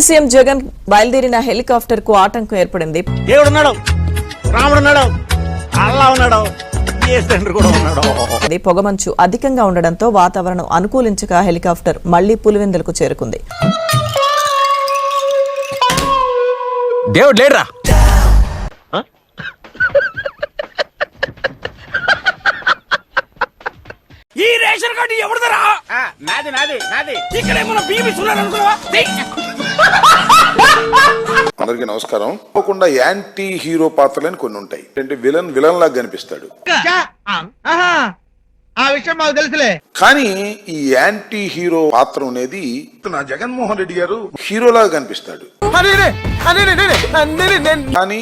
AP CM Jagan బయలుదేరిన helicopter కు ఆటంకం ఏర్పడింది. దేవుడున్నాడు, రాముడున్నాడు, అల్లా ఉన్నాడు, తండ్రి కూడా ఉన్నాడు. పొగమంచు అధికంగా ఉండడంతో వాతావరణం అనుకూలించక హెలికాప్టర్ మళ్లీ పులివెందులకు చేరుకుంది. దేవుడు లేడురా. ఈ రేషన్ కార్డు ఎవరిదరా? నాది నాది నాది. ఇక్కడ ఏమన్నా బీబీ చూడాలనుకున్నావా? అందరికీ నమస్కారం. తప్పకుండా యాంటీ హీరో పాత్రలని కొన్ని ఉంటాయి. అంటే విలన్ లాగా కనిపిస్తాడు, ఆ విషయం మాకు తెలుసులే. కానీ ఈ యాంటీ హీరో పాత్ర అనేది నా జగన్మోహన్ రెడ్డి గారు హీరోలాగా కనిపిస్తాడు. కానీ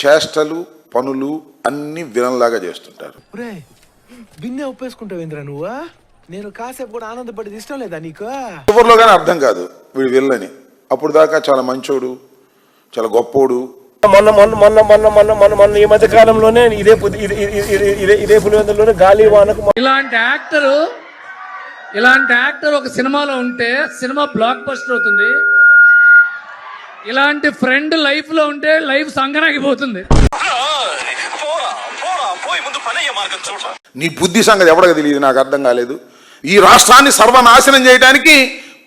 చేష్టలు పనులు అన్ని విలన్ లాగా చేస్తుంటారు. బిన్నే ఒప్పేసుకుంటావేంద్రా నువ్వా? నేను కాసేపు కూడా ఆనందపడేది ఇష్టం లేదా నీకు? ఎవరిలో కానీ అర్థం కాదు వీడు విల్లని. అప్పుడు దాకా చాలా మంచోడు, చాలా గొప్పోడు. మొన్న ఈ మధ్య కాలంలోనే ఇదే పులివెందులోనే గాలి వానకు ఇలాంటి యాక్టర్ ఒక సినిమాలో ఉంటే సినిమా బ్లాక్ బస్టర్ అవుతుంది. ఇలాంటి ఫ్రెండ్ లైఫ్ లో ఉంటే లైఫ్ సంగనాగిపోతుంది. నీ బుద్ధి సంగతి ఎవరికి తెలియదు, నాకు అర్థం కాలేదు. ఈ రాష్ట్రాన్ని సర్వనాశనం చేయడానికి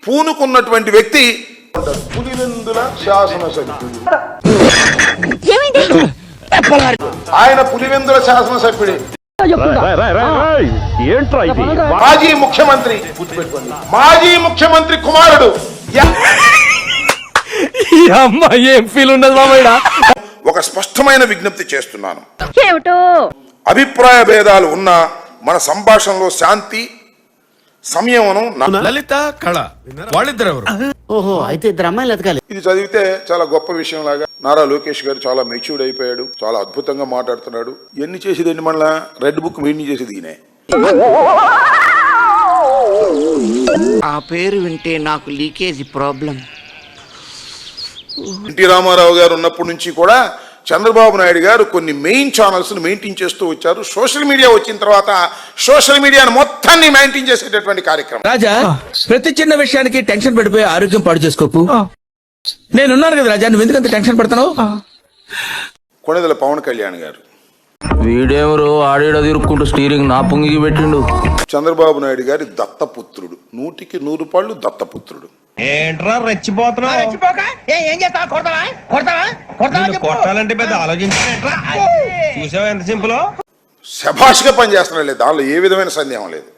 పూనుకున్నటువంటి వ్యక్తి పులివెందుల శాసనసభ్యుడు. ఆయన పులివెందుల శాసనసభ్యుడే, మాజీ ముఖ్యమంత్రి, మాజీ ముఖ్యమంత్రి కుమారుడు. ఏం ఫీల్ ఉండదు మామయ్య. ఒక స్పష్టమైన విజ్ఞప్తి చేస్తున్నాను. అభిప్రాయ భేదాలు ఉన్న మన సంభాషణలో శాంతి సంయమనం. లలిత కళ వాళ్ళిద్దరు ఎవరు? ఓహో, అయితే ఇద్దరు అమ్మాయిలు ఎతకాలి. ఇది చదివితే చాలా గొప్ప విషయం లాగా. నారా లోకేష్ గారు చాలా మెచ్యూర్డ్ అయిపోయాడు, చాలా అద్భుతంగా మాట్లాడుతున్నాడు. ఎన్ని చేసేదండి మళ్ళా రెడ్ బుక్ మెయిన్ చేసేది ఈయనే. ఆ పేరు వింటే నాకు లీకేజ్ ప్రాబ్లం. ఎన్టీ రామారావు గారు ఉన్నప్పటి నుంచి కూడా చంద్రబాబు నాయుడు గారు కొన్ని మెయిన్ ఛానల్స్ మెయింటైన్ చేస్తూ వచ్చారు. సోషల్ మీడియా వచ్చిన తర్వాత సోషల్ మీడియాను మొత్తాన్ని మెయింటైన్ చేసేటటువంటి కార్యక్రమం. రాజా, ప్రతి చిన్న విషయానికి టెన్షన్ పడిపోయి ఆరోగ్యం పాడు చేసుకోకు. నేనున్నాను కదా రాజా, నువ్వు ఎందుకంత టెన్షన్ పడుతున్నావు? కొణిదెల పవన్ కళ్యాణ్ గారు వీడేమరు ఆడేడ తిరుక్కుంటూ స్టీరింగ్ నా పొంగికి పెట్టిండు. చంద్రబాబు నాయుడు గారి దత్తపుత్రుడు, 100కి 100 పాళ్ళు దత్తపుత్రుడు. ఏంట్రా రెచ్చిపోతున్నావు? ఏం చేస్తావా? కొట్టాలంటే పెద్ద ఆలోచించారా? చూసావా ఎంత సింపుల్? శభాష్గా పనిచేస్తున్నాడు, దానిలో ఏ విధమైన సందేహం లేదు.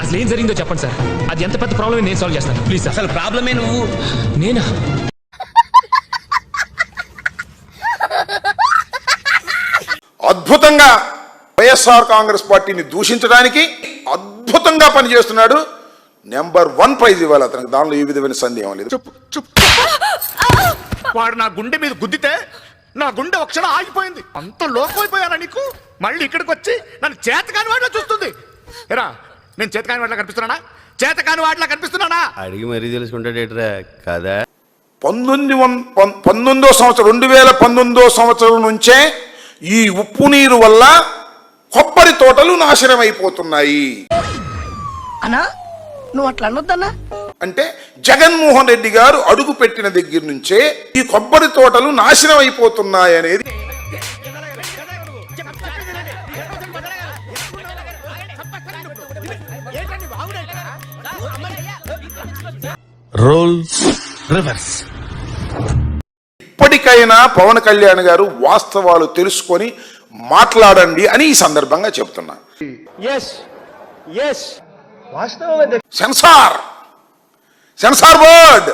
అసలు ఏం జరిగిందో చెప్పండి సార్. అది ఎంత పెద్ద ప్రాబ్లమ్ నేను సాల్వ్ చేస్తాను ప్లీజ్. అసలు ప్రాబ్లమే నువ్వు నేనా? అద్భుతంగా వైఎస్ఆర్ కాంగ్రెస్ పార్టీని దూషించడానికి అద్భుతంగా పనిచేస్తున్నాడు. నెంబర్ 1 ప్రైజ్ ఇవ్వాలి అతనికి, దానిలో ఏ విధమైన సందేహం లేదు. వాడు నా గుండె మీద గుద్దితే నా గుండె ఒక క్షణం ఆగిపోయింది. అంత లోకమైపోయానా నీకు? మళ్ళీ ఇక్కడికి వచ్చి నన్ను చేతకాని వాడిలా చూస్తుంది. ఎరా, నేను చేతకాని వాడిలా కనిపిస్తున్నానా? చేతకాని వాడిలా కనిపిస్తున్నానా? అడిగి మరీ తెలుసుకుంటాడేట్రా కదా. 2019 సంవత్సరం నుంచే ఈ ఉప్పు నీరు వల్ల కొబ్బరి తోటలు నాశనం అయిపోతున్నాయి. అన్నా నువ్వు అట్లా అనొద్దన్నా. అంటే జగన్మోహన్ రెడ్డి గారు అడుగు పెట్టిన దగ్గర నుంచే ఈ కొబ్బరి తోటలు నాశనం అయిపోతున్నాయి అనేది రోల్స్ రివర్స్. ఇప్పటికైనా పవన్ కళ్యాణ్ గారు వాస్తవాలు తెలుసుకొని మాట్లాడండి అని ఈ సందర్భంగా చెప్తున్నా. Censor word.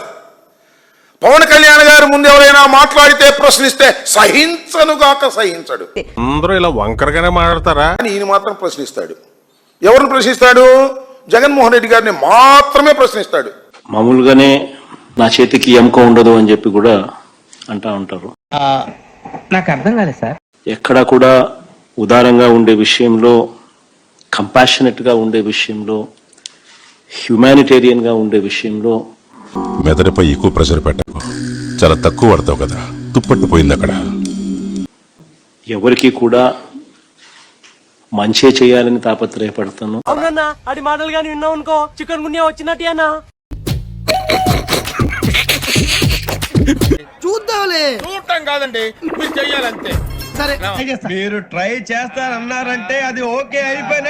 పవన్ కళ్యాణ్ గారు ముందు ఎవరైనా మాట్లాడితే ప్రశ్నిస్తే సహించనుగాక సహించడు. అందరూ ఇలా వంకరగానే మాట్లాడతారా? ఈయన మాత్రం ప్రశ్నిస్తాడు. ఎవరిని ప్రశ్నిస్తాడు? జగన్మోహన్ రెడ్డి గారిని మాత్రమే ప్రశ్నిస్తాడు. మామూలుగానే నా చేతికి ఎముక ఉండదు అని చెప్పి కూడా అంటా ఉంటారు. నాకు అర్థం కాలేదు సార్. ఎక్కడా కూడా ఉదారంగా ఉండే విషయంలో, కంపాషనేట్ గా ఉండే విషయంలో, హ్యుమానిటేరియన్ గా ఉండే విషయంలో మెదడుపై ఎక్కువ ప్రెషర్ పెట్టకు. చాలా తక్కువ పడతావు కదా, తుప్పట్టిపోయింది అక్కడ. ఎవరికి కూడా మంచే చేయాలని తాపత్రయపడతాను. అవునన్నా, అడి మాటలు గాని విన్నావు అనుకో చికెన్ గున్యా వచ్చినట్టు అన్నా. చూద్దాంలే. చూడటం కాదండి మీరు చెయ్యాలంతే సరే మీరు ట్రై చేస్తారన్నారంటే అది ఓకే అయిపోయిన